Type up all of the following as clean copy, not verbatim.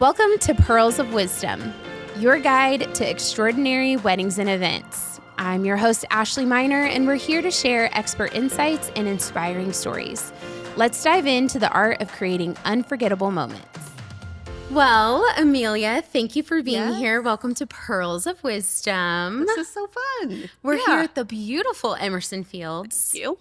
Welcome to Pearls of Wisdom, your guide to extraordinary weddings and events. I'm your host, Ashley Miner, and we're here to share expert insights and inspiring stories. Let's dive into the art of creating unforgettable moments. Well, Amelia, thank you for being here. Welcome to Pearls of Wisdom. This is so fun. We're here at the beautiful Emerson Fields. Thank you.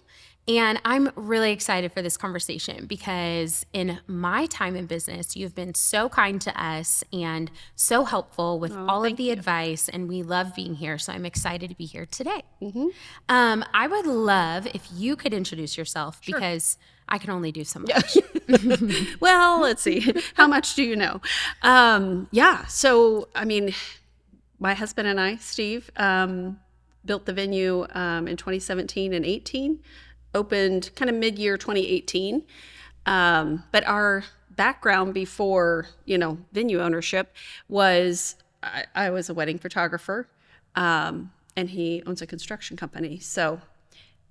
And I'm really excited for this conversation because in my time in business, you've been so kind to us and so helpful with all of the advice, and we love being here. So I'm excited to be here today. Mm-hmm. I would love if you could introduce yourself because I can only do so much. Well, let's see. How much do you know? So, my husband and I, Steve, built the venue in 2017 and 18. Opened kind of mid-year 2018. But our background before, venue ownership was I was a wedding photographer, and he owns a construction company. So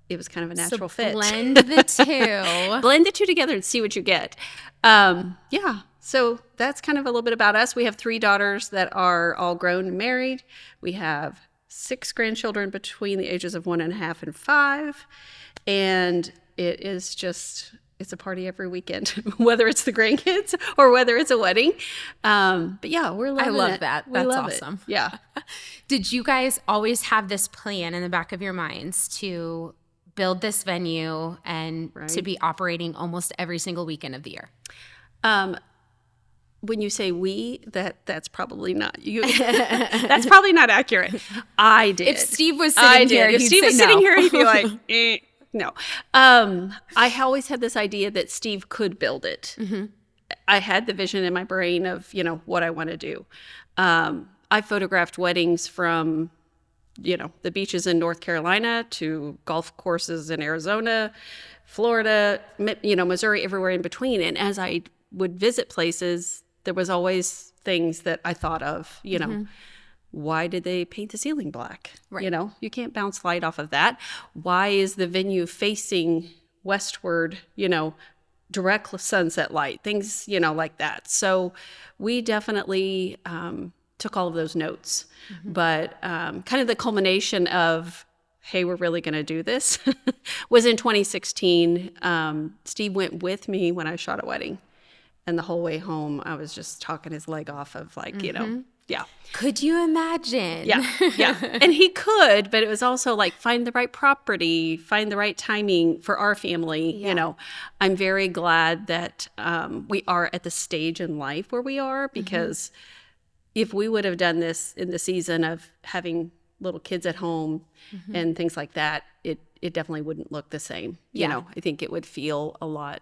it was kind of a natural fit. Blend the two. Blend the two together and see what you get. So that's kind of a little bit about us. We have 3 daughters that are all grown and married. We have 6 grandchildren between the ages of 1.5 and 5. And it is it's a party every weekend, whether it's the grandkids or whether it's a wedding. We're loving it. I love that. That's awesome. It. Yeah. Did you guys always have this plan in the back of your minds to build this venue and to be operating almost every single weekend of the year? When you say we, that's probably not you. That's probably not accurate. I did. If Steve was sitting here, he'd say sitting no. here, he'd be like, no. I always had this idea that Steve could build it. Mm-hmm. I had the vision in my brain of, what I want to do. I photographed weddings from, the beaches in North Carolina to golf courses in Arizona, Florida, Missouri, everywhere in between. And as I would visit places, there was always things that I thought of, why did they paint the ceiling black? Right. You can't bounce light off of that. Why is the venue facing westward, direct sunset light, things, like that. So we definitely took all of those notes. Mm-hmm. But kind of the culmination of, hey, we're really going to do this was in 2016. Steve went with me when I shot a wedding. And the whole way home, I was just talking his leg off of yeah. Could you imagine? Yeah. And he could, but it was also like find the right property, find the right timing for our family. Yeah. I'm very glad that we are at the stage in life where we are, because if we would have done this in the season of having little kids at home and things like that, it definitely wouldn't look the same. I think it would feel like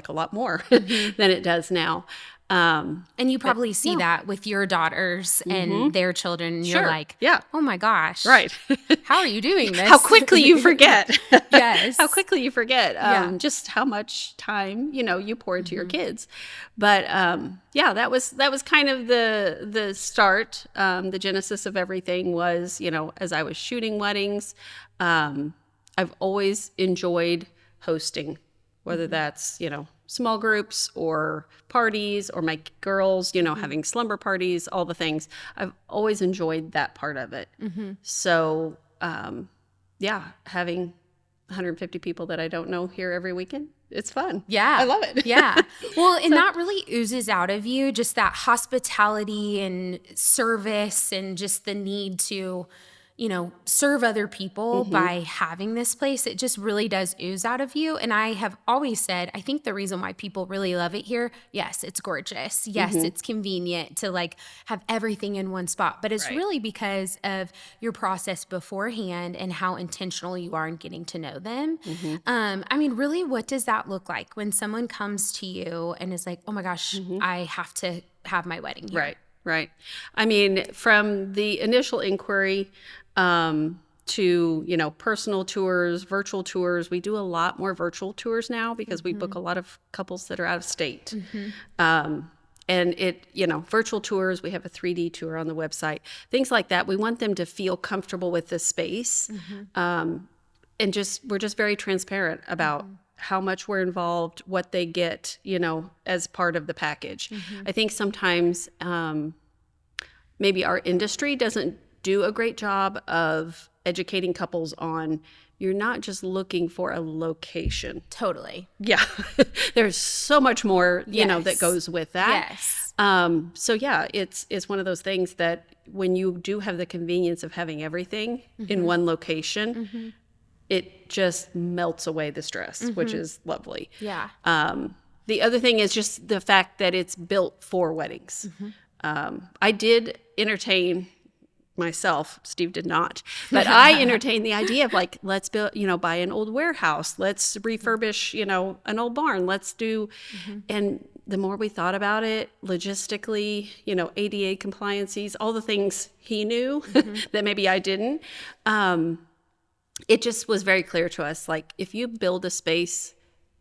a lot more than it does now. And you probably see that with your daughters and their children. And you're like, oh my gosh. Right. How are you doing this? How quickly you forget. Yes. How quickly you forget just how much time, you pour into your kids. But that was kind of the start. The genesis of everything was, as I was shooting weddings, I've always enjoyed hosting, whether that's, small groups or parties, or my girls, having slumber parties, all the things. I've always enjoyed that part of it. So, having 150 people that I don't know here every weekend, it's fun. Yeah. I love it. Yeah. Well, and that really oozes out of you, just that hospitality and service and just the need to, serve other people by having this place. It just really does ooze out of you. And I have always said, I think the reason why people really love it here, yes, it's gorgeous. Yes, it's convenient to have everything in one spot, but it's really because of your process beforehand and how intentional you are in getting to know them. Really, what does that look like when someone comes to you and is like, oh my gosh, I have to have my wedding here? Right. From the initial inquiry to, personal tours, virtual tours. We do a lot more virtual tours now because we book a lot of couples that are out of state. And virtual tours, we have a 3D tour on the website, things like that. We want them to feel comfortable with the space. And we're just very transparent about how much we're involved, what they get, as part of the package. I think sometimes maybe our industry doesn't do a great job of educating couples on, you're not just looking for a location. Totally. Yeah. There's so much more, that goes with that. Yes. So yeah, it's one of those things that when you do have the convenience of having everything in one location, it just melts away the stress, which is lovely. Yeah. The other thing is just the fact that it's built for weddings. I did entertain myself, Steve did not, but I entertained the idea of like, let's build, buy an old warehouse, let's refurbish, an old barn, let's do, and the more we thought about it, logistically, ADA compliances, all the things he knew that maybe I didn't, it just was very clear to us, like, if you build a space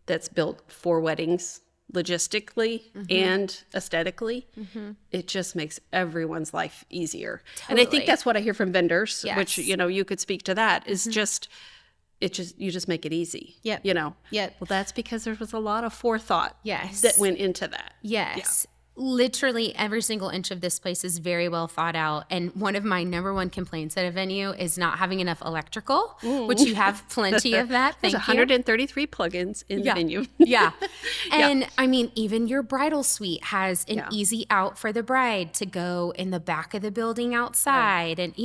that's built for weddings, logistically and aesthetically, it just makes everyone's life easier. Totally. And I think that's what I hear from vendors, Yes. which, you could speak to that, is you just make it easy. Yep. Yep. Well, that's because there was a lot of forethought Yes. that went into that. Yes. Literally every single inch of this place is very well thought out. And one of my number one complaints at a venue is not having enough electrical, which you have plenty of that. There's Thank you. 133 plugins in the venue. Yeah. And I mean, even your bridal suite has an easy out for the bride to go in the back of the building outside. And,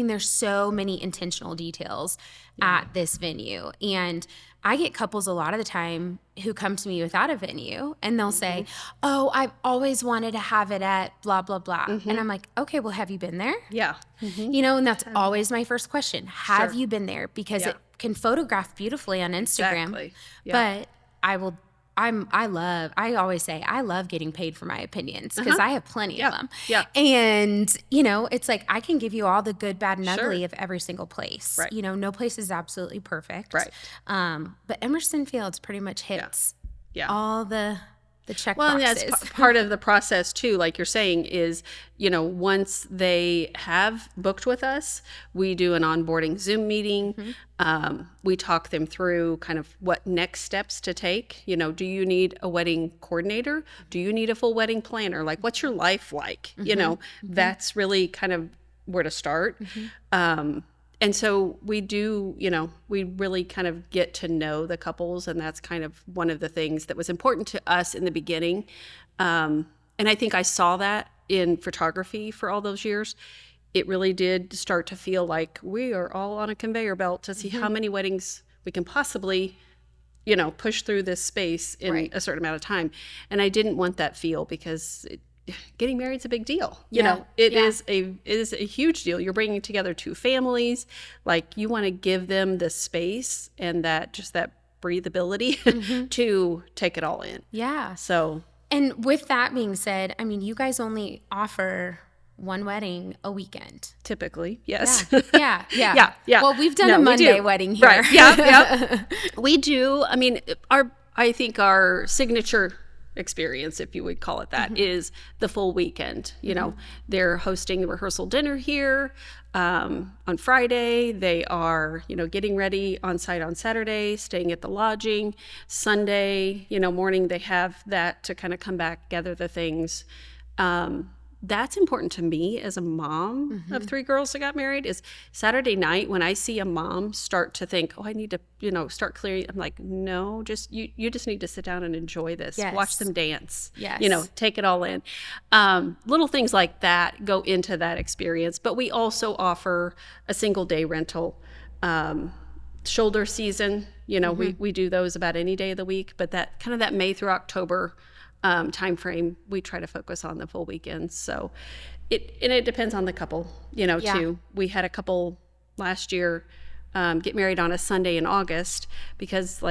there's so many intentional details at this venue. And I get couples a lot of the time who come to me without a venue and they'll say, oh, I've always wanted to have it at blah, blah, blah. And I'm like, okay, well, have you been there? Yeah. And that's always my first question. Have you been there? Because it can photograph beautifully on Instagram, Exactly. Yeah. but I always say, I love getting paid for my opinions because I have plenty of them. Yeah. And, it's like, I can give you all the good, bad, and ugly Sure. of every single place. Right. No place is absolutely perfect. Right. But Emerson Fields pretty much hits all the check Well, and boxes. that's part of the process too, like you're saying, is, once they have booked with us, we do an onboarding Zoom meeting. We talk them through kind of what next steps to take. Do you need a wedding coordinator? Do you need a full wedding planner? Like, what's your life like? That's really kind of where to start. And so we do, we really kind of get to know the couples, and that's kind of one of the things that was important to us in the beginning. And I think I saw that in photography for all those years. It really did start to feel like we are all on a conveyor belt to see how many weddings we can possibly, push through this space in a certain amount of time. And I didn't want that feel because getting married is a big deal. It is a huge deal. You're bringing together two families. Like, you want to give them the space and that breathability to take it all in. Yeah. So, and with that being said, you guys only offer one wedding a weekend. typically, yes. Yeah. Yeah. Well, we've done No, a we Monday do. wedding here. Right. Yeah. We do. I think our signature experience, if you would call it that, is the full weekend. They're hosting the rehearsal dinner here on Friday. They are, getting ready on site on Saturday, staying at the lodging. Sunday, morning, they have that to kind of come back, gather the things. That's important to me as a mom of three girls that got married. Is Saturday night when I see a mom start to think, oh, I need to, start clearing. I'm like, no, just you just need to sit down and enjoy this. Yes. Watch them dance. Yes. Take it all in. Little things like that go into that experience. But we also offer a single day rental. Shoulder season, we do those about any day of the week. But that kind of that May through October time frame, we try to focus on the full weekends. So it depends on the couple, too. We had a couple last year get married on a Sunday in August because,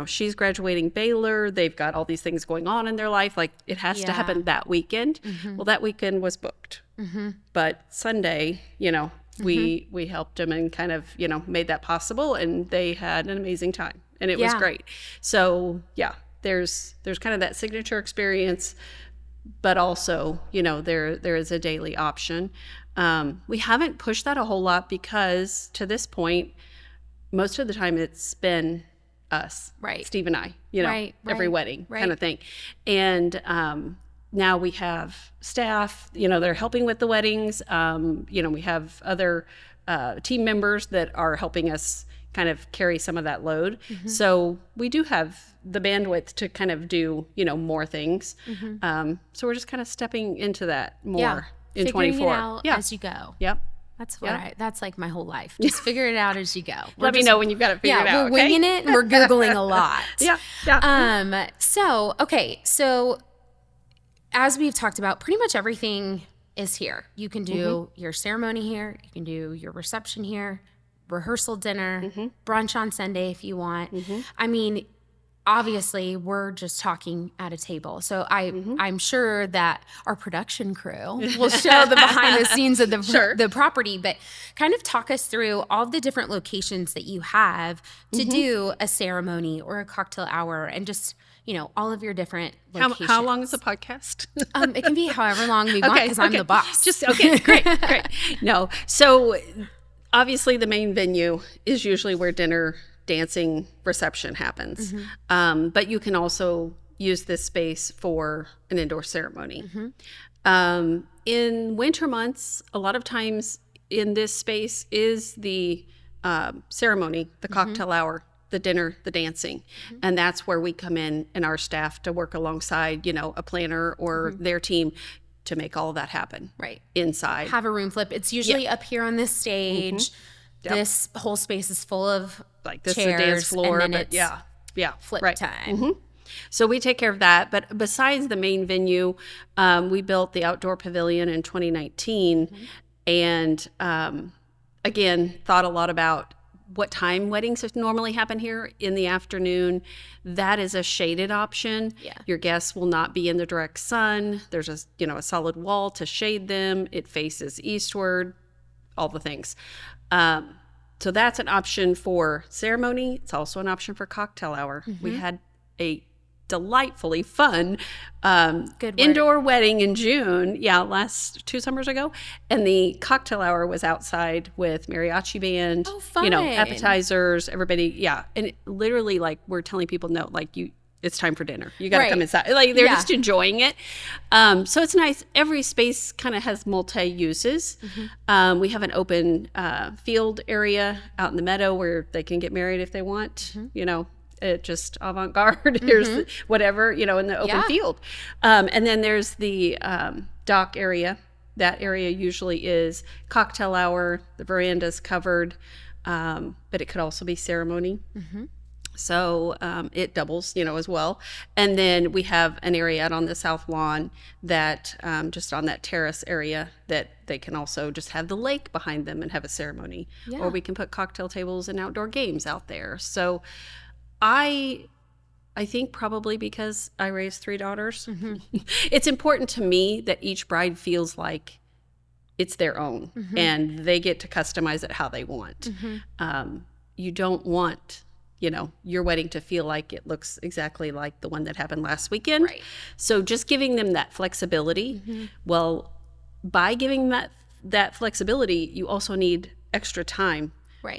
she's graduating Baylor. They've got all these things going on in their life. Like, it has to happen that weekend. Well, that weekend was booked. But Sunday, we helped them and kind of, made that possible, and they had an amazing time, and it was great. So, there's kind of that signature experience, but also, there is a daily option. We haven't pushed that a whole lot because to this point, most of the time it's been us, Right. Steve and I, you know, Right, every right, wedding right. kind of thing. And now we have staff, you know, they're helping with the weddings. You know, we have other team members that are helping us kind of carry some of that load. So we do have the bandwidth to kind of do, you know, more things. So we're just kind of stepping into that more in Figuring 24. it out as you go. Yep. That's what that's like my whole life. Just figure it out as you go. Let me know when you've got it figured out. We're winging it and we're Googling a lot. Yeah. So as we've talked about, pretty much everything is here. You can do your ceremony here. You can do your reception here, rehearsal dinner, brunch on Sunday if you want. I mean, obviously, we're just talking at a table. So I'm sure that our production crew will show the behind the scenes of the property, but kind of talk us through all the different locations that you have to do a ceremony or a cocktail hour and just, you know, all of your different locations. How long is the podcast? It can be however long we want because I'm the boss. Great. No. So obviously the main venue is usually where dinner, dancing, reception happens. But you can also use this space for an indoor ceremony. In winter months, a lot of times in this space is the ceremony, the cocktail hour, the dinner, the dancing. And that's where we come in and our staff to work alongside, you know, a planner or their team to make all of that happen. Right. Inside. Have a room flip. It's usually up here on this stage. This whole space is full of like this chairs, is a dance floor, and then but it's flip time. So we take care of that. But besides the main venue, we built the outdoor pavilion in 2019, and again thought a lot about what time weddings normally happen here in the afternoon. That is a shaded option. Your guests will not be in the direct sun. There's a solid wall to shade them. It faces eastward. All the things. So that's an option for ceremony. It's also an option for cocktail hour. We had a delightfully fun indoor wedding in June. Last 2 summers ago. And the cocktail hour was outside with mariachi band, fun. Appetizers, everybody. And it literally, like, we're telling people, no, like, it's time for dinner. You got to come inside. Like, they're just enjoying it. So it's nice. Every space kind of has multi-uses. We have an open field area out in the meadow where they can get married if they want, it just avant-garde. Here's whatever, in the open field. And then there's the dock area. That area usually is cocktail hour. The veranda's covered, but it could also be ceremony. So it doubles, as well. And then we have an area out on the south lawn that just on that terrace area that they can also just have the lake behind them and have a ceremony. Or we can put cocktail tables and outdoor games out there. So I think probably because I raised 3 daughters, it's important to me that each bride feels like it's their own and they get to customize it how they want. You don't want your wedding to feel like it looks exactly like the one that happened last weekend. So just giving them that flexibility. Well, by giving that flexibility, you also need extra time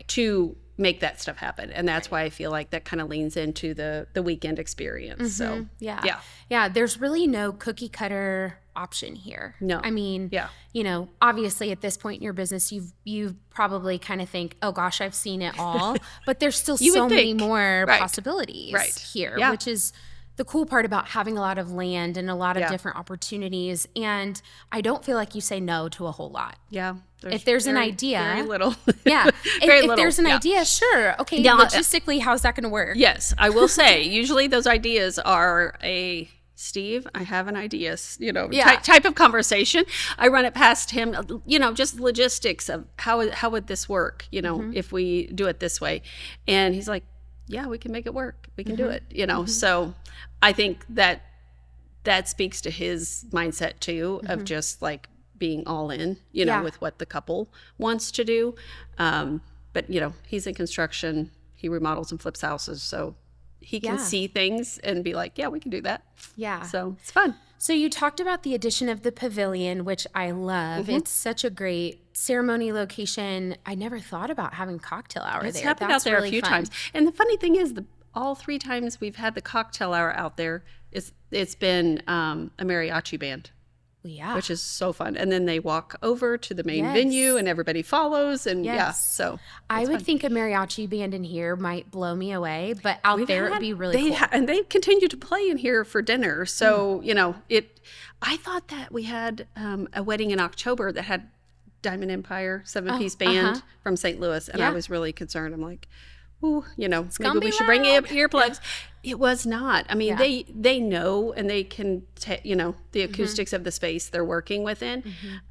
to make that stuff happen. And that's why I feel like that kind of leans into the weekend experience. So there's really no cookie cutter option here. No. I mean, obviously at this point in your business, you probably kind of think, oh gosh, I've seen it all, but there's still so many more possibilities here, which is the cool part about having a lot of land and a lot of different opportunities. And I don't feel like you say no to a whole lot. If there's an idea. Very little. If there's an idea, sure. Okay, logistically, how's that going to work? Yes, I will say, usually those ideas are Steve, I have an idea, type of conversation. I run it past him, just logistics of how would this work, if we do it this way. And he's like, yeah, we can make it work. We can do it, So I think that speaks to his mindset too, of just like being all in, with what the couple wants to do. But, he's in construction. He remodels and flips houses. So he can see things and be like, yeah, we can do that. So it's fun. So you talked about the addition of the pavilion, which I love. It's such a great ceremony location. I never thought about having cocktail hour there. It's happened out there a few times. And the funny thing is, all 3 times we've had the cocktail hour out there, it's been a mariachi band. Yeah. Which is so fun. And then they walk over to the main Yes. venue and everybody follows. And so I would fun. think a mariachi band in here might blow me away, but out there it'd be really cool. And they continue to play in here for dinner. So, I thought that we had a wedding in October that had Diamond Empire 7-piece band from St. Louis. And I was really concerned. I'm like, ooh, maybe we should bring earplugs. It was not. I mean, they know, and they can, the acoustics of the space they're working within.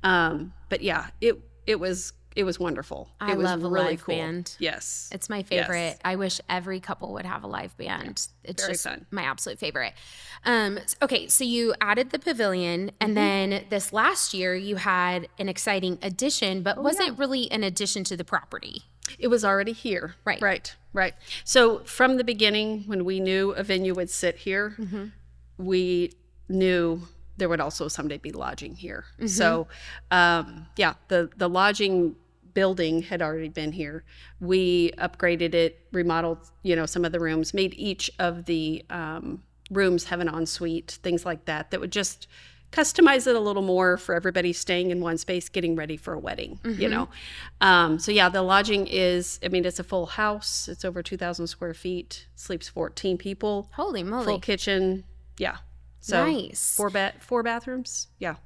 But yeah, it was wonderful. I love a really live cool. band. Yes. It's my favorite. Yes. I wish every couple would have a live band. It's very just fun. My absolute favorite. Okay, so you added the pavilion, and then this last year you had an exciting addition, but wasn't really an addition to the property. It was already here. Right. So from the beginning, when we knew a venue would sit here, we knew there would also someday be lodging here. So, the lodging building had already been here. We upgraded it, remodeled, some of the rooms, made each of the rooms have an ensuite, things like that would just customize it a little more for everybody staying in one space, getting ready for a wedding, the lodging is, it's a full house. It's over 2,000 square feet, sleeps 14 people. Holy moly. Full kitchen. Yeah. So nice. 4 bathrooms. Yeah.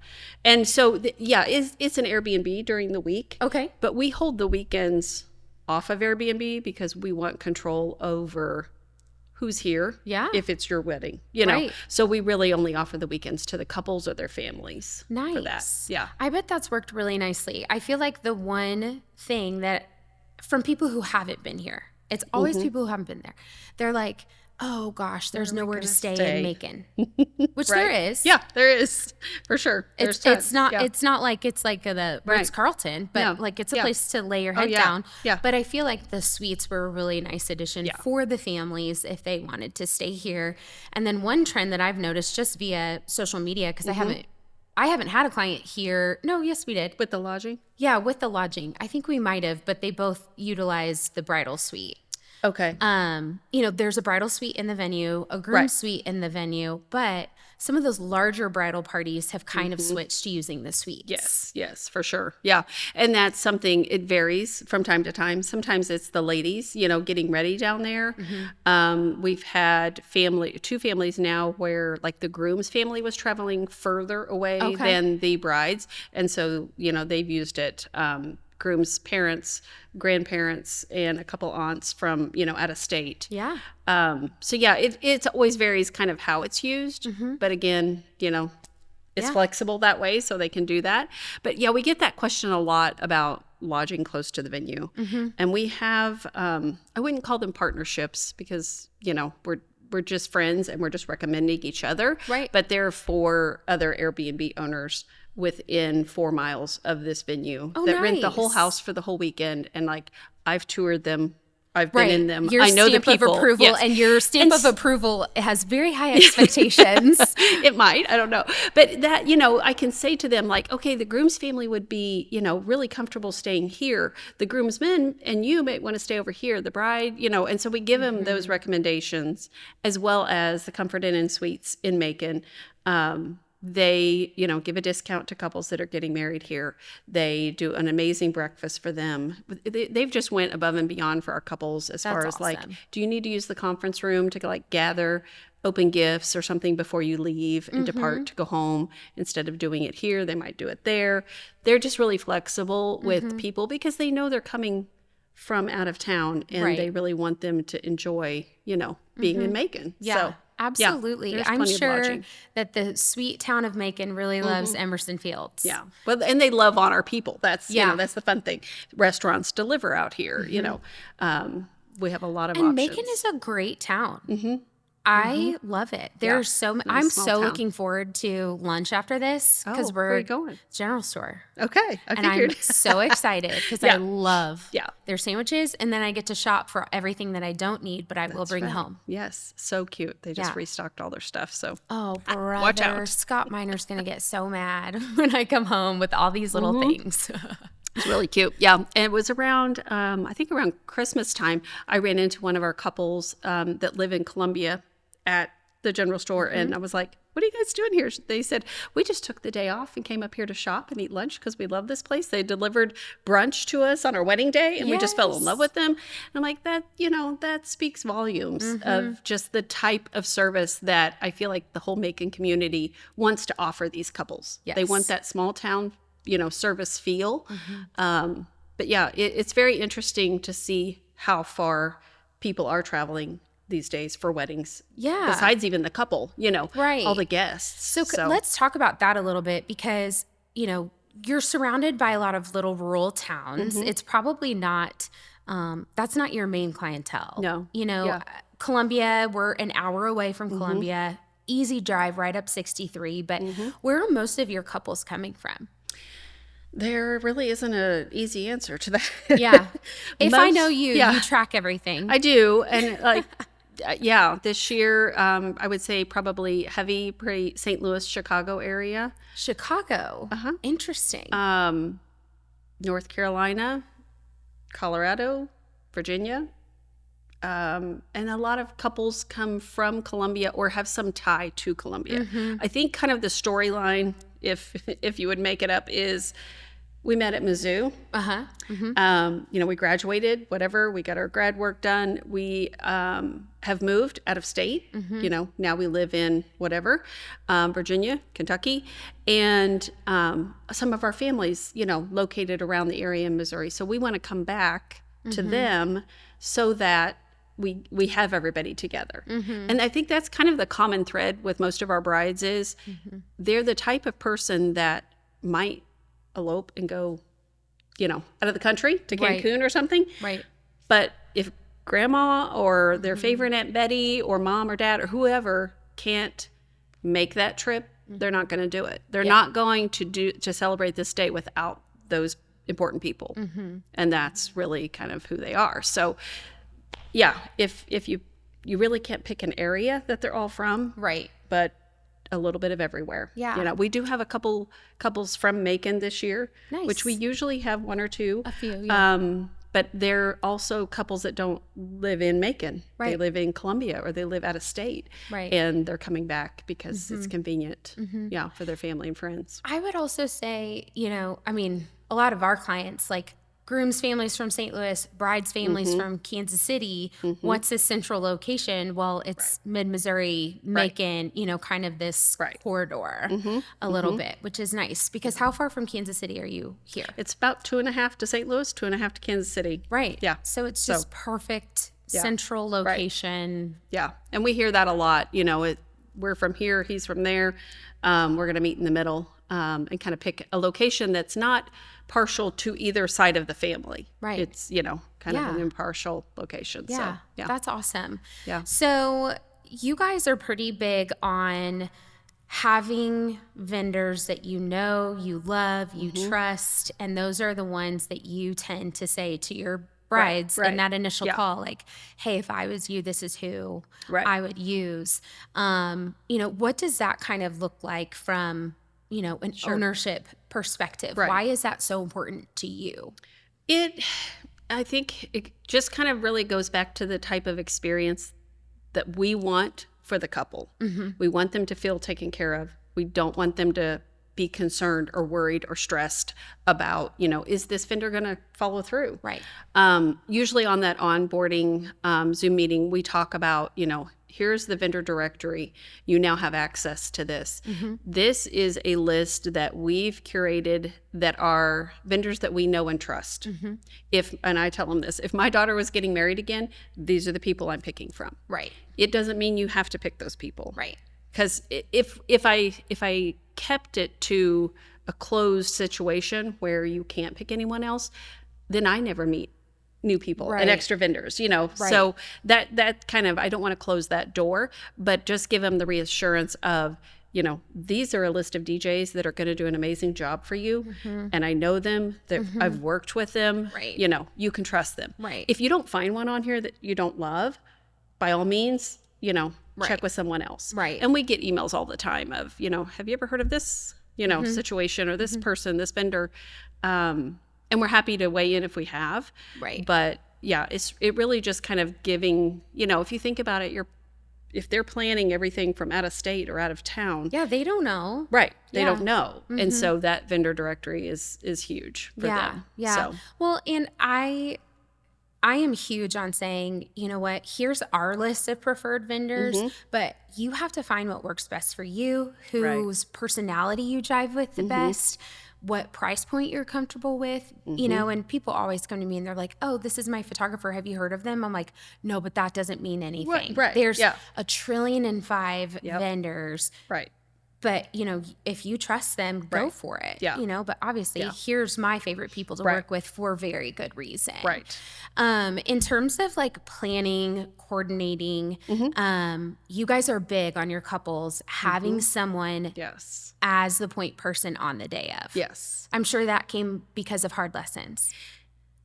And so, it's an Airbnb during the week. Okay. But we hold the weekends off of Airbnb because we want control over who's here. Yeah. If it's your wedding, Right. So we really only offer the weekends to the couples or their families. Nice. For that. Yeah. I bet that's worked really nicely. I feel like the one thing that from people who haven't been here, it's always people who haven't been there. They're like, oh gosh, there's nowhere to stay in Macon, which there is. Yeah, there is for sure. It's not like it's like the Ritz-Carlton, but like it's a place to lay your head down. Yeah. But I feel like the suites were a really nice addition for the families if they wanted to stay here. And then one trend that I've noticed just via social media, because I haven't had a client here. No, yes, we did. With the lodging? Yeah, with the lodging. I think we might have, but they both utilized the bridal suite. Okay. There's a bridal suite in the venue, a groom suite in the venue, but some of those larger bridal parties have kind of switched to using the suites. Yes, for sure. Yeah. And that's something, it varies from time to time. Sometimes it's the ladies, getting ready down there. We've had 2 families now where like the groom's family was traveling further away than the brides. And so, they've used it. Groom's parents, grandparents, and a couple aunts from, out of state. Yeah. It always varies kind of how it's used. But again, it's flexible that way, so they can do that. But we get that question a lot about lodging close to the venue. And we have, I wouldn't call them partnerships because, we're just friends and we're just recommending each other. Right. But they're for other Airbnb owners within 4 miles of this venue that rent the whole house for the whole weekend. And like, I've toured them. I've been in them. Your I know the people. Of approval, and your stamp of approval has very high expectations. It might. I don't know. But that, I can say to them like, okay, the groom's family would be, really comfortable staying here. The groomsmen and you may want to stay over here. The bride, and so we give them those recommendations as well as the Comfort Inn Suites in Macon. They, give a discount to couples that are getting married here. They do an amazing breakfast for them. They've just went above and beyond for our couples as far as like, do you need to use the conference room to like gather, open gifts or something before you leave and depart to go home? Instead of doing it here, they might do it there. They're just really flexible with people because they know they're coming from out of town and they really want them to enjoy, being in Macon. Yeah. So, absolutely. I'm sure that the sweet town of Macon really loves Emerson Fields. Yeah. Well, and they love on our people. That's, that's the fun thing. Restaurants deliver out here, we have a lot of options. And Macon is a great town. I love it. There's I'm so looking forward to lunch after this because we're going general store. Okay, and I'm so excited because I love their sandwiches, and then I get to shop for everything that I don't need, but I will bring home. Yes, so cute. They just restocked all their stuff. So brother, watch out. Scott Miner's gonna get so mad when I come home with all these little things. It's really cute. Yeah. And it was around, I think around Christmas time, I ran into one of our couples that live in Columbia at the general store. And I was like, what are you guys doing here? They said, we just took the day off and came up here to shop and eat lunch because we love this place. They delivered brunch to us on our wedding day and we just fell in love with them. And I'm like, that, that speaks volumes of just the type of service that I feel like the whole Macon community wants to offer these couples. Yes. They want that small town, service feel. But yeah, it's very interesting to see how far people are traveling these days for weddings. Yeah. Besides even the couple, right. all the guests. So let's talk about that a little bit because, you're surrounded by a lot of little rural towns. It's probably not, that's not your main clientele. No. Columbia, we're an hour away from Columbia, easy drive right up 63. But where are most of your couples coming from? There really isn't an easy answer to that. Yeah. If I know you, you track everything. I do. And this year, I would say probably heavy St. Louis, Chicago area. Chicago. Interesting. North Carolina, Colorado, Virginia. And a lot of couples come from Columbia or have some tie to Columbia. I think kind of the storyline, if you would make it up, is we met at Mizzou. We graduated, whatever. We got our grad work done. We have moved out of state. Now we live in whatever, Virginia, Kentucky. And some of our families, located around the area in Missouri. So we want to come back to them so that we have everybody together. And I think that's kind of the common thread with most of our brides is they're the type of person that might elope and go, out of the country to Cancun or something. Right. But if grandma or their favorite Aunt Betty or mom or dad or whoever can't make that trip, they're not going to do it. They're not going to celebrate this day without those important people. And that's really kind of who they are. So yeah, if you really can't pick an area that they're all from. Right. But a little bit of everywhere. Yeah. We do have a couples from Macon this year, nice. Which we usually have one or two. A few, yeah. But they're also couples that don't live in Macon. Right. They live in Columbia or they live out of state. Right. And they're coming back because it's convenient, for their family and friends. I would also say, a lot of our clients, like groom's families from St. Louis, bride's families from Kansas City. What's this central location? Well, it's mid-Missouri, Macon, kind of this corridor a little bit, which is nice because how far from Kansas City are you here? It's about 2.5 to St. Louis, 2.5 to Kansas City. Right. Yeah. So it's just perfect central location. Right. Yeah. And we hear that a lot. We're from here, he's from there. We're going to meet in the middle and kind of pick a location that's not partial to either side of the family. Right. It's, kind of an impartial location. Yeah. So, That's awesome. Yeah. So you guys are pretty big on having vendors that you love, you trust, and those are the ones that you tend to say to your brides in that initial call, like, hey, if I was you, this is who I would use. What does that kind of look like from an ownership perspective? Why is that so important to you? I think it just kind of really goes back to the type of experience that we want for the couple. We want them to feel taken care of. We don't want them to be concerned or worried or stressed about, is this vendor going to follow through? Right. Usually on that onboarding Zoom meeting, we talk about, here's the vendor directory. You now have access to this. This is a list that we've curated that are vendors that we know and trust. And I tell them this, if my daughter was getting married again, these are the people I'm picking from. Right. It doesn't mean you have to pick those people. Right. Because if I kept it to a closed situation where you can't pick anyone else, then I never meet new people and extra vendors, So that kind of, I don't want to close that door, but just give them the reassurance of, these are a list of DJs that are going to do an amazing job for you. And I know them, I've worked with them, you can trust them. Right. If you don't find one on here that you don't love, by all means, check with someone else. Right. And we get emails all the time of, have you ever heard of this, situation or this person, this vendor? And And we're happy to weigh in if we have. Right. But yeah, it really just kind of giving, if you think about it, if they're planning everything from out of state or out of town. Yeah, they don't know. Right. They don't know. And so that vendor directory is huge for them. Yeah. So. Well, and I am huge on saying, you know what, here's our list of preferred vendors, but you have to find what works best for you, whose personality you jive with the best, what price point you're comfortable with, and people always come to me and they're like, oh, this is my photographer. Have you heard of them? I'm like, no, but that doesn't mean anything. Right. There's 1,000,000,005 vendors. Right. But, if you trust them, go for it. Yeah. But obviously, here's my favorite people to work with for very good reason. Right. In terms of like planning, coordinating, you guys are big on your couples having someone as the point person on the day of. Yes. I'm sure that came because of hard lessons.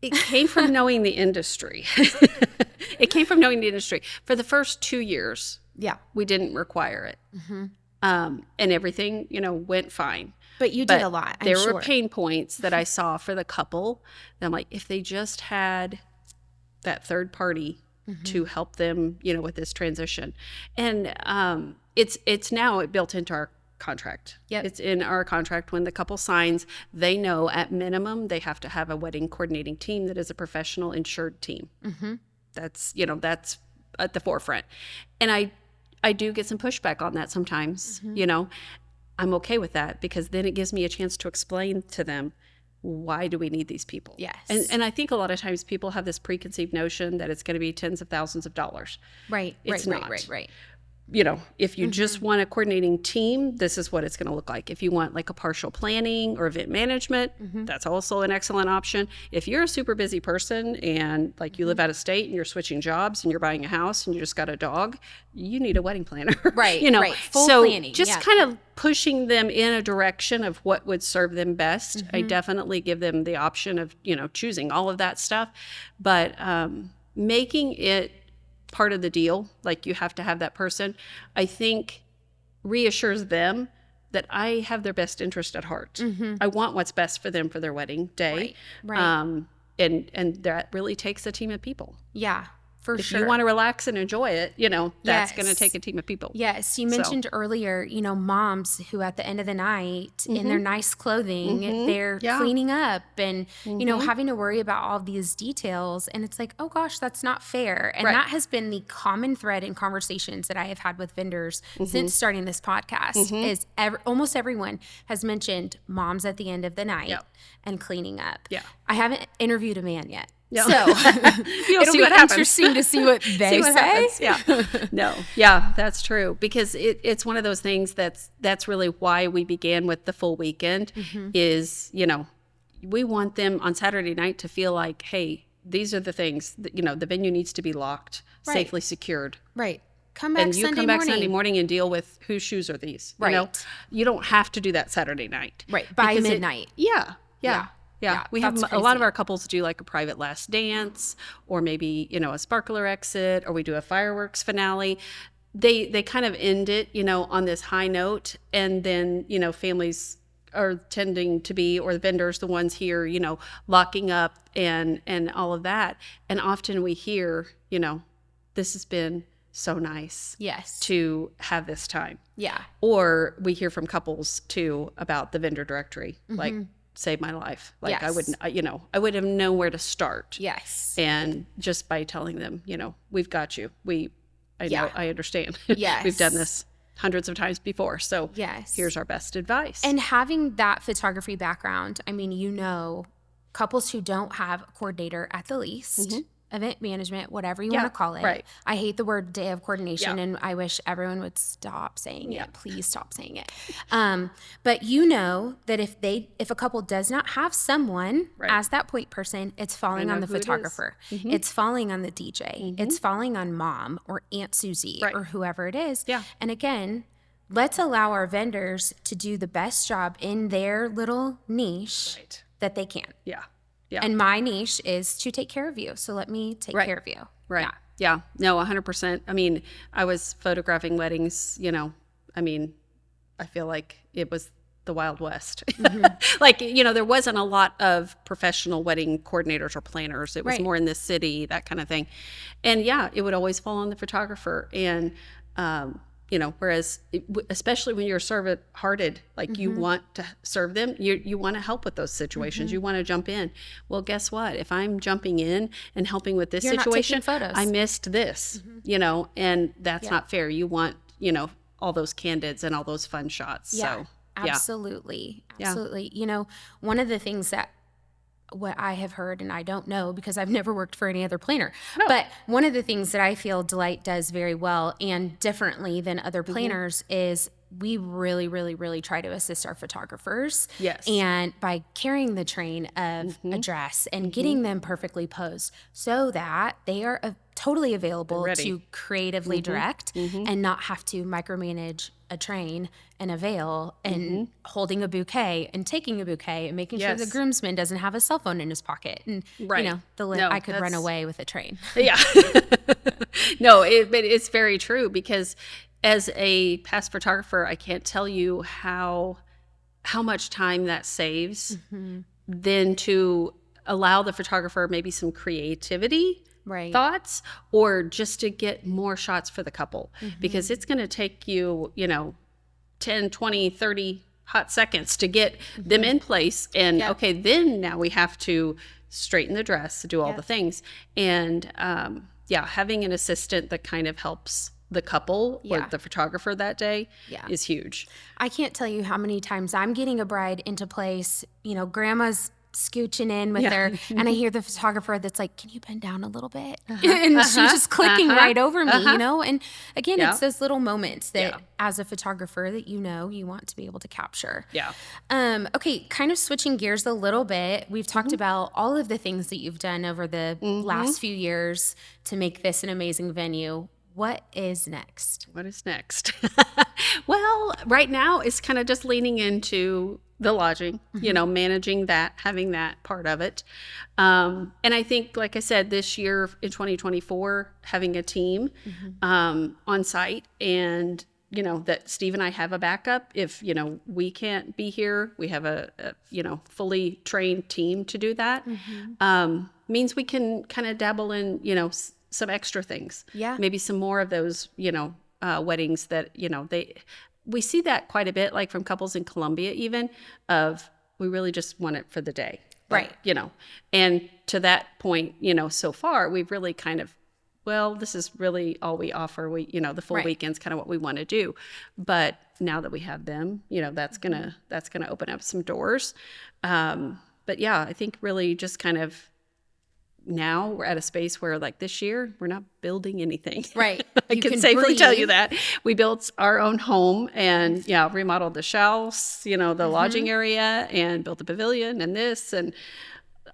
It came from knowing the industry. It came from knowing the industry. For the first 2 years, we didn't require it. And everything, went fine. But you did a lot, I'm there sure. were pain points that I saw for the couple. And I'm like, if they just had that third party to help them, with this transition. And it's now built into our contract. Yep. It's in our contract. When the couple signs, they know at minimum they have to have a wedding coordinating team that is a professional insured team. That's, that's at the forefront. And I do get some pushback on that sometimes, I'm okay with that because then it gives me a chance to explain to them, why do we need these people? Yes. And I think a lot of times people have this preconceived notion that it's going to be tens of thousands of dollars. Right. It's not. Right. If you just want a coordinating team, this is what it's going to look like. If you want like a partial planning or event management, that's also an excellent option. If you're a super busy person and like you live out of state and you're switching jobs and you're buying a house and you just got a dog, you need a wedding planner. Right. Right. Full planning. Just kind of pushing them in a direction of what would serve them best. I definitely give them the option of, choosing all of that stuff, but making it part of the deal, like you have to have that person, I think reassures them that I have their best interest at heart. I want what's best for them for their wedding day. Right. And that really takes a team of people. Yeah, for if sure. you want to relax and enjoy it, that's going to take a team of people. Yes. You mentioned earlier, moms who at the end of the night in their nice clothing, they're cleaning up and, having to worry about all these details. And it's like, oh gosh, that's not fair. And that has been the common thread in conversations that I have had with vendors since starting this podcast is almost everyone has mentioned moms at the end of the night and cleaning up. Yeah. I haven't interviewed a man yet. Yeah. So it'll be interesting to see what they say. Yeah. No. Yeah, that's true. Because it's one of those things that's really why we began with the full weekend is, we want them on Saturday night to feel like, hey, these are the things that, the venue needs to be locked, safely secured. Right. Come back Sunday morning and deal with whose shoes are these. Right. You don't have to do that Saturday night. Right. By midnight. Yeah. We have a lot of our couples do like a private last dance or maybe, a sparkler exit, or we do a fireworks finale. They kind of end it, on this high note. And then, families are tending to be, or the vendors, the ones here, locking up and all of that. And often we hear, this has been so nice. Yes. To have this time. Yeah. Or we hear from couples too about the vendor directory, like, saved my life. Like I would have known where to start. Yes. And just by telling them, we've got you. I understand. Yes. We've done this hundreds of times before. So yes, here's our best advice. And having that photography background, couples who don't have a coordinator at the least, event management, whatever you want to call it. Right. I hate the word day of coordination and I wish everyone would stop saying it. Please stop saying it. But that if a couple does not have someone as that point person, it's falling on the photographer. It's falling on the DJ. It's falling on mom or Aunt Susie or whoever it is. Yeah. And again, let's allow our vendors to do the best job in their little niche that they can. Yeah. Yeah. And my niche is to take care of you. So let me take care of you. Right. Yeah. No, 100%. I was photographing weddings, I feel like it was the Wild West. Like, there wasn't a lot of professional wedding coordinators or planners. It was Right. more in the city, that kind of thing. And yeah, it would always fall on the photographer. And, whereas especially when you're servant-hearted, like you want to serve them, you want to help with those situations. You want to jump in. Well, guess what? If I'm jumping in and helping with this You're not taking situation, photos. I missed this, and that's not fair. You want, all those candids and all those fun shots. Yeah, So, absolutely. Absolutely. One of the things that what I have heard, and I don't know because I've never worked for any other planner, but one of the things that I feel Delight does very well and differently than other planners is we really, really, really try to assist our photographers. Yes. And by carrying the train of a dress and getting them perfectly posed so that they are totally available to creatively direct and not have to micromanage a train and a veil and holding a bouquet and taking a bouquet and making sure the groomsman doesn't have a cell phone in his pocket. And, I could run away with a train. Yeah. No, but it's very true because as a past photographer, I can't tell you how much time that saves then to allow the photographer maybe some creativity thoughts or just to get more shots for the couple because it's going to take you, 10, 20, 30 hot seconds to get them in place. And okay, then now we have to straighten the dress, do all the things. And having an assistant that kind of helps the couple or the photographer that day is huge. I can't tell you how many times I'm getting a bride into place, grandma's scooching in with her and I hear the photographer that's like, can you bend down a little bit? And she's just clicking right over me, and again, it's those little moments that as a photographer that you want to be able to capture. Okay, kind of switching gears a little bit, we've talked about all of the things that you've done over the last few years to make this an amazing venue. What is next? What is next? Well, right now it's kind of just leaning into the lodging, managing that, having that part of it. And I think, like I said, this year in 2024, having a team on site and, that Steve and I have a backup. If, we can't be here, we have a fully trained team to do that. Means we can kind of dabble in, some extra things. Maybe some more of those, weddings that, we see that quite a bit, like from couples in Colombia, even of we really just want it for the day. Right. And to that point, so far we've really kind of, well, this is really all we offer. We, the full weekend's kind of what we want to do. But now that we have them, that's gonna open up some doors. But yeah, I think really just kind of now we're at a space where like this year we're not building anything. Right. I can safely tell you that. We built our own home and remodeled the shelves, the lodging area and built a pavilion and this and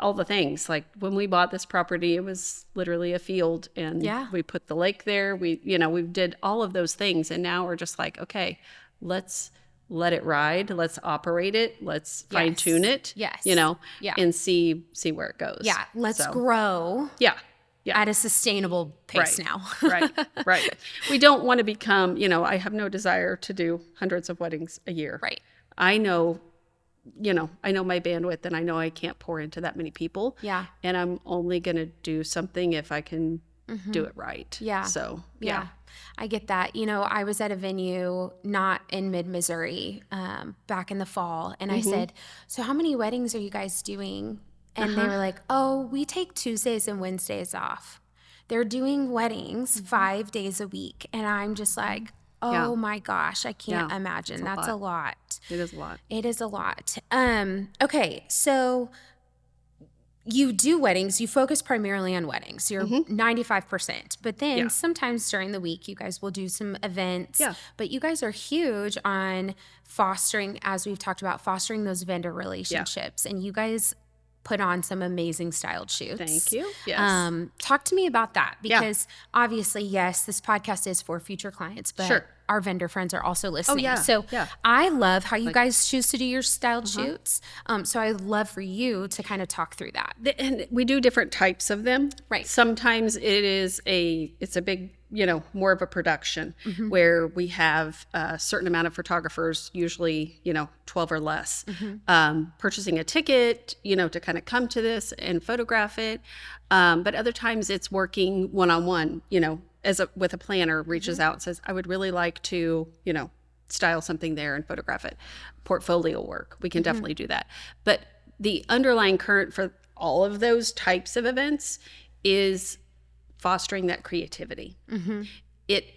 all the things. Like when we bought this property, it was literally a field and we put the lake there. We did all of those things. And now we're just like, okay, let's let it ride. Let's operate it. Let's fine tune it. And see where it goes. Yeah. Let's grow. At a sustainable pace now. Right. We don't want to become, I have no desire to do hundreds of weddings a year. Right. I know my bandwidth and I know I can't pour into that many people. Yeah. And I'm only going to do something if I can do it right. Yeah. So, I get that. I was at a venue not in mid-Missouri back in the fall, and I said, so how many weddings are you guys doing? And they were like, oh, we take Tuesdays and Wednesdays off. They're doing weddings 5 days a week. And I'm just like, oh my gosh, I can't imagine. That's a lot. It is a lot. It is a lot. Okay, so you do weddings. You focus primarily on weddings. You're 95%. But then sometimes during the week, you guys will do some events. Yeah. But you guys are huge on fostering, as we've talked about, fostering those vendor relationships. And you guys put on some amazing styled shoots. Thank you. Yes. Talk to me about that because obviously, yes, this podcast is for future clients, but our vendor friends are also listening. So I love how you guys choose to do your styled shoots. So I'd love for you to kind of talk through that. And we do different types of them. Right. Sometimes it's a big, more of a production where we have a certain amount of photographers, usually, 12 or less, purchasing a ticket, to kind of come to this and photograph it. But other times it's working one-on-one, with a planner reaches out and says, I would really like to, style something there and photograph it. Portfolio work. We can definitely do that. But the underlying current for all of those types of events is fostering that creativity.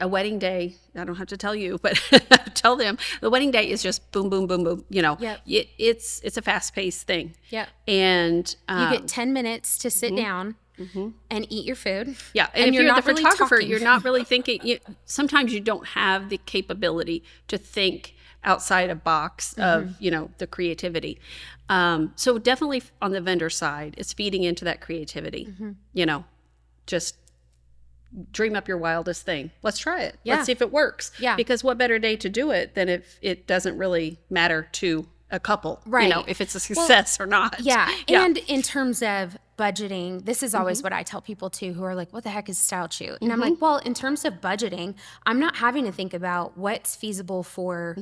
A wedding day, I don't have to tell you, but tell them, the wedding day is just boom, boom, boom, boom. It's a fast-paced thing. And you get 10 minutes to sit down and eat your food. And if you're the really photographer, talking. you're not really thinking. Sometimes you don't have the capability to think outside a box of, the creativity. So definitely on the vendor side, it's feeding into that creativity. Just dream up your wildest thing. Let's try it. Let's see if it works. Because what better day to do it than if it doesn't really matter to a couple, if it's a success or not. And in terms of budgeting, this is always what I tell people too, who are like, what the heck is a style shoot? And I'm like, well, in terms of budgeting, I'm not having to think about what's feasible for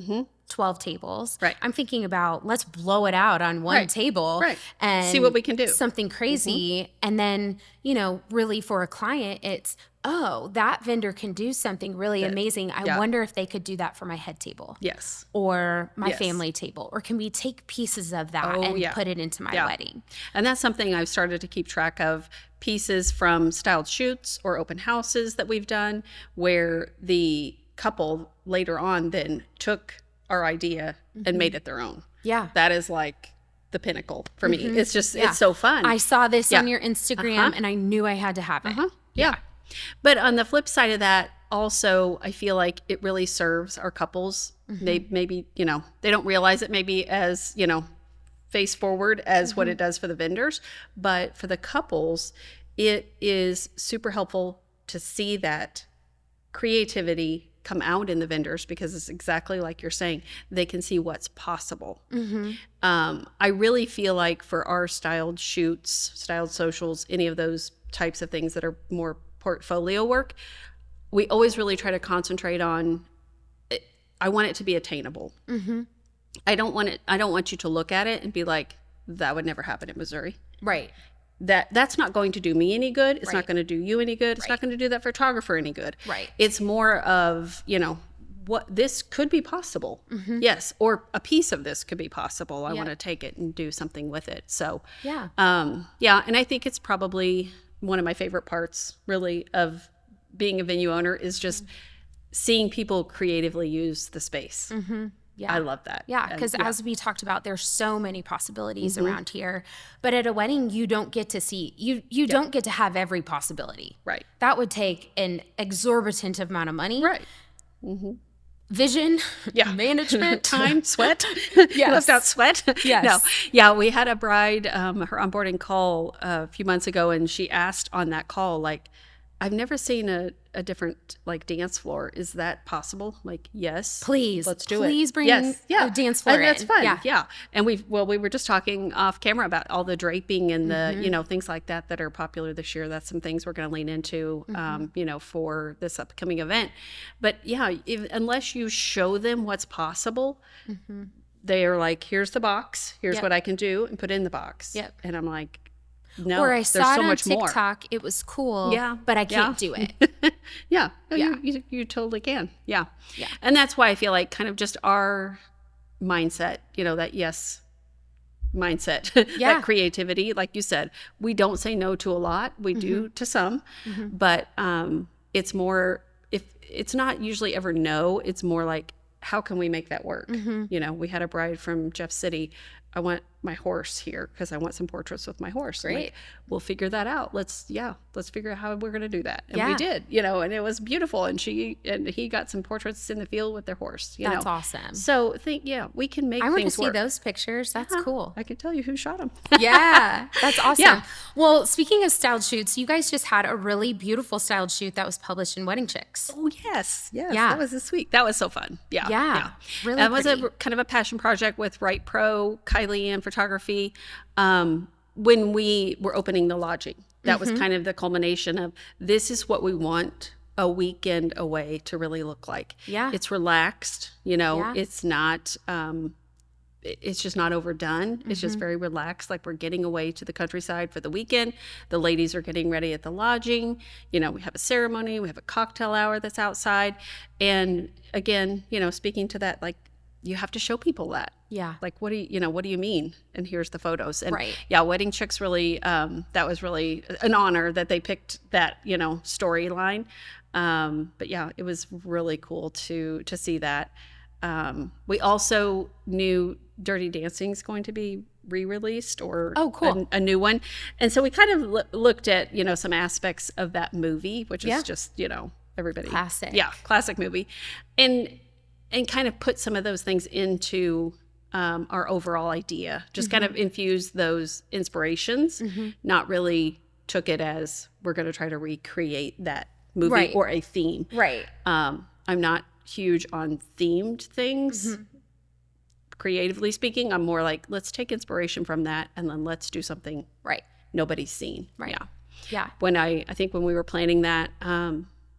12 tables. I'm thinking about, let's blow it out on one table and see what we can do. Something crazy. And then, really for a client, it's, oh, that vendor can do something really amazing. I wonder if they could do that for my head table. Or my family table. Or can we take pieces of that and put it into my wedding? And that's something I've started to keep track of, pieces from styled shoots or open houses that we've done where the couple later on then took our idea and made it their own. That is like the pinnacle for me. It's just, it's so fun. I saw this on your Instagram and I knew I had to have it. But on the flip side of that, also, I feel like it really serves our couples. They maybe, they don't realize it maybe as, face forward as what it does for the vendors. But for the couples, it is super helpful to see that creativity come out in the vendors, because it's exactly like you're saying, they can see what's possible. I really feel like for our styled shoots, styled socials, any of those types of things that are more portfolio work, we always really try to concentrate on, I want it to be attainable. I don't want you to look at it and be like, that would never happen in Missouri. That's not going to do me any good. It's not going to do you any good. It's not going to do that photographer any good. It's more of, what this could be possible. Yes. Or a piece of this could be possible. I want to take it and do something with it. So, and I think it's probably one of my favorite parts really of being a venue owner is just seeing people creatively use the space. I love that. Because as we talked about, there's so many possibilities around here. But at a wedding, you don't get to see, you don't get to have every possibility. That would take an exorbitant amount of money. Vision, management, time, sweat. Left out sweat. No. We had a bride, her onboarding call a few months ago, and she asked on that call, like, I've never seen a different dance floor. Is that possible? Like, yes. Please. Let's do it. Please bring a dance floor in. That's fun. And we were just talking off camera about all the draping and the, things like that are popular this year. That's some things we're going to lean into, for this upcoming event. But unless you show them what's possible, they're like, here's the box. Here's what I can do, and put in the box. And I'm like, no, or I there's saw so it on much TikTok. It was cool, but I can't do it. You totally can. And that's why I feel like kind of just our mindset, that yes mindset, that creativity, like you said, we don't say no to a lot. We do to some, but it's more, if it's not usually ever no, it's more like, how can we make that work? We had a bride from Jeff City. I want my horse here because I want some portraits with my horse. Great. Like, we'll figure that out. Let's figure out how we're going to do that. And we did, and it was beautiful. And he got some portraits in the field with their horse. That's awesome. So we can make things work. I want to see those pictures. That's cool. I can tell you who shot them. That's awesome. Well, speaking of styled shoots, you guys just had a really beautiful styled shoot that was published in Wedding Chicks. Oh, yes. That was this week. That was so fun. Really That was a kind of a passion project with Right Pro, Kylie Ann Photography. When we were opening the lodging, that was kind of the culmination of, this is what we want a weekend away to really look like. Yeah. It's relaxed, Yeah. it's not, it's just not overdone. It's just very relaxed. Like we're getting away to the countryside for the weekend. The ladies are getting ready at the lodging. We have a ceremony. We have a cocktail hour that's outside. And again, speaking to that, like you have to show people that. Yeah. Like, what do you mean? And here's the photos. And Right. yeah, Wedding Chicks really, that was really an honor that they picked that, storyline. But yeah, it was really cool to see that. We also knew Dirty Dancing's going to be re-released or cool. a new one. And so we kind of looked at, some aspects of that movie, which is just, everybody. Classic. Yeah, classic movie. And kind of put some of those things into our overall idea, just kind of infuse those inspirations, not really took it as we're going to try to recreate that movie or a theme. Right. I'm not huge on themed things. Creatively speaking, I'm more like, let's take inspiration from that and then let's do something nobody's seen. Right. Yeah. Yeah. When I think when we were planning that,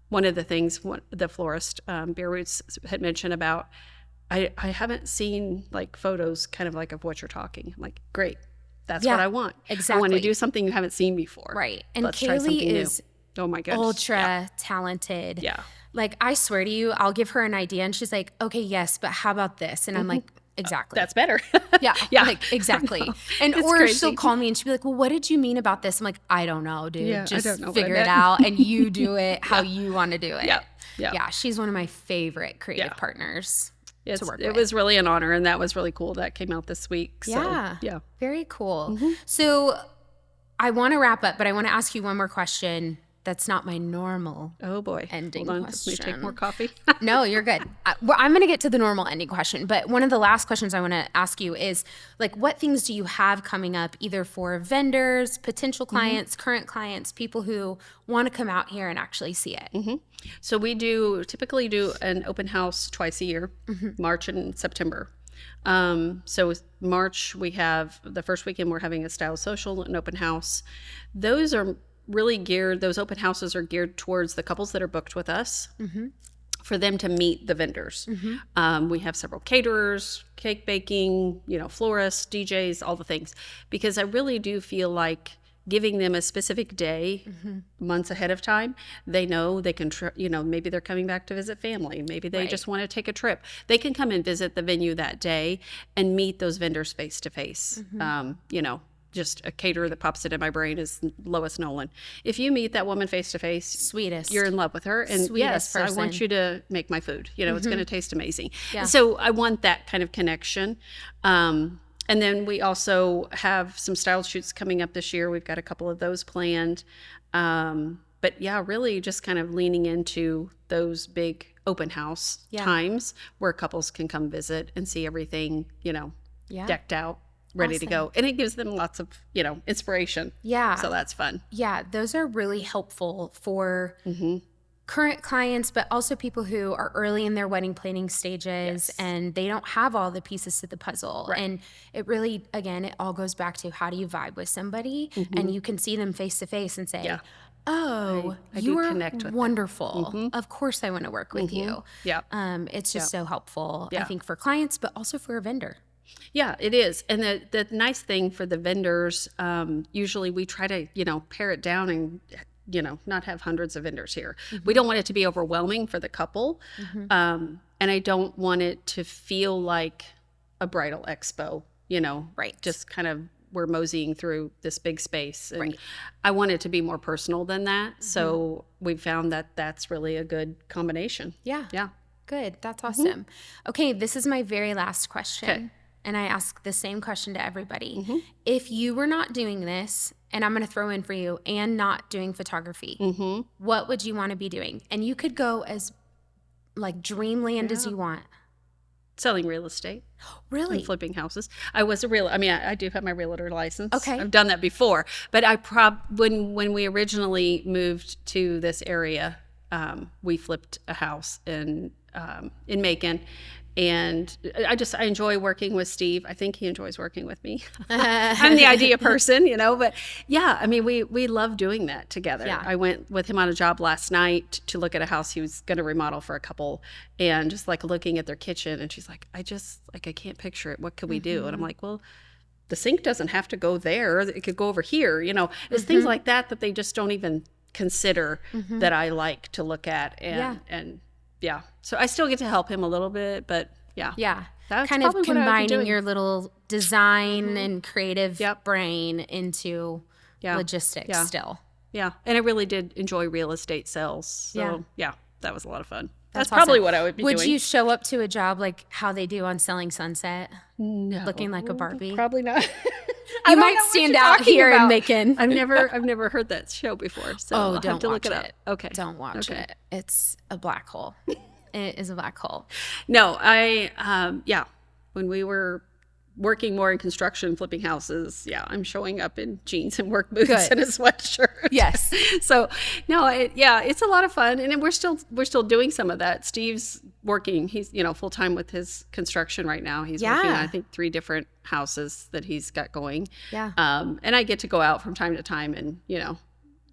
one of the things the florist, Beer Roots, had mentioned about, I haven't seen like photos kind of like of what you're talking. I'm like, great. That's what I want. Exactly. I want to do something you haven't seen before. Right. And let's try something Kaylee is new. Oh my goodness. ultra talented. Yeah. Like, I swear to you, I'll give her an idea and she's like, okay, yes, but how about this? And I'm like, exactly. That's better. Yeah. Like, exactly. And or crazy. she'll call me and she'll be like, well, what did you mean about this? I'm like, I don't know, dude. Yeah, I Just don't know what figure I it meant." out and you do it how you want to do it. Yeah. Yeah. Yeah. She's one of my favorite creative partners to work with. It was really an honor, and that was really cool. That came out this week. So, yeah. Very cool. So I want to wrap up, but I want to ask you one more question. That's not my normal Oh boy. ending Hold on. question. Let me take more coffee. No, you're good. I'm going to get to the normal ending question, but one of the last questions I want to ask you is, like, what things do you have coming up either for vendors, potential clients, current clients, people who want to come out here and actually see it? So we typically do an open house twice a year, March and September. So March, we have the first weekend, we're having a style social, an open house. Those are really those open houses are geared towards the couples that are booked with us for them to meet the vendors. We have several caterers, cake baking, florists, DJs, all the things, because I really do feel like giving them a specific day months ahead of time. They know they can, maybe they're coming back to visit family. Maybe they just want to take a trip. They can come and visit the venue that day and meet those vendors face to face. Just a caterer that pops it in my brain is Lois Nolan. If you meet that woman face to face, Sweetest. you're in love with her. And Sweetest yes, person. I want you to make my food. It's going to taste amazing. Yeah. So I want that kind of connection. And then we also have some style shoots coming up this year. We've got a couple of those planned. But yeah, really just kind of leaning into those big open house times where couples can come visit and see everything, decked out, ready to go. And it gives them lots of, inspiration. Yeah. So that's fun. Yeah, those are really helpful for current clients, but also people who are early in their wedding planning stages and they don't have all the pieces to the puzzle. Right. And it really, again, it all goes back to how do you vibe with somebody and you can see them face to face and say, oh, I you do are connect with wonderful. Of course I want to work with you. Yeah. It's just so helpful, I think, for clients, but also for a vendor. Yeah, it is. And the nice thing for the vendors, usually we try to, pare it down and, not have hundreds of vendors here. We don't want it to be overwhelming for the couple. And I don't want it to feel like a bridal expo, just kind of we're moseying through this big space. And I want it to be more personal than that. So we've found that that's really a good combination. Yeah. Yeah. Good. That's awesome. Okay, this is my very last question. Okay. And I ask the same question to everybody. If you were not doing this, and I'm going to throw in for you, and not doing photography, what would you want to be doing? And you could go as like dreamland as you want. Selling real estate. Really? And flipping houses. I was I do have my realtor license. Okay. I've done that before. But when we originally moved to this area, we flipped a house in Macon. And I enjoy working with Steve. I think he enjoys working with me. I'm the idea person, but yeah, I mean, we love doing that together. Yeah. I went with him on a job last night to look at a house he was going to remodel for a couple, and just like looking at their kitchen, and she's like, I can't picture it. What could we do? And I'm like, well, the sink doesn't have to go there. It could go over here. It's things like that they just don't even consider that I like to look at. And yeah. So I still get to help him a little bit, but yeah. Yeah. That's kind of probably what I would be combining doing. your little design and creative brain into logistics still. Yeah. And I really did enjoy real estate sales. So yeah, that was a lot of fun. That's awesome. probably what I would be doing. Would you show up to a job like how they do on Selling Sunset? No. Looking like a Barbie? Probably not. You might stand out here in Macon. I've never heard that show before. So I'll don't have to watch look it it. up. Okay. Don't watch it. It's a black hole. It is a black hole. No, when we were working more in construction, flipping houses, I'm showing up in jeans and work boots and a sweatshirt. Yes. So no, it's a lot of fun, and we're still doing some of that. Steve's working; he's full time with his construction right now. He's working on, I think, 3 different houses that he's got going. Yeah. And I get to go out from time to time and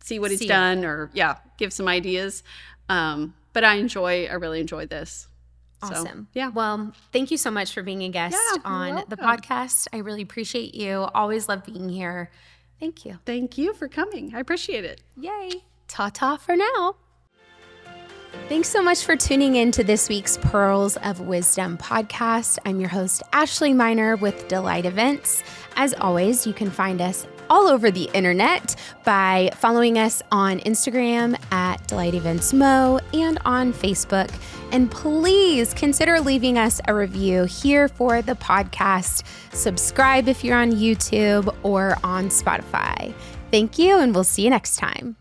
see what he's done or give some ideas. But I really enjoy this. Awesome. So, yeah. Well, thank you so much for being a guest on the podcast. I really appreciate you. Always love being here. Thank you. Thank you for coming. I appreciate it. Yay. Ta-ta for now. Thanks so much for tuning in to this week's Pearls of Wisdom podcast. I'm your host, Ashley Miner with Delight Events. As always, you can find us all over the internet by following us on Instagram at Delight Events Mo and on Facebook. And please consider leaving us a review here for the podcast. Subscribe if you're on YouTube or on Spotify. Thank you, and we'll see you next time.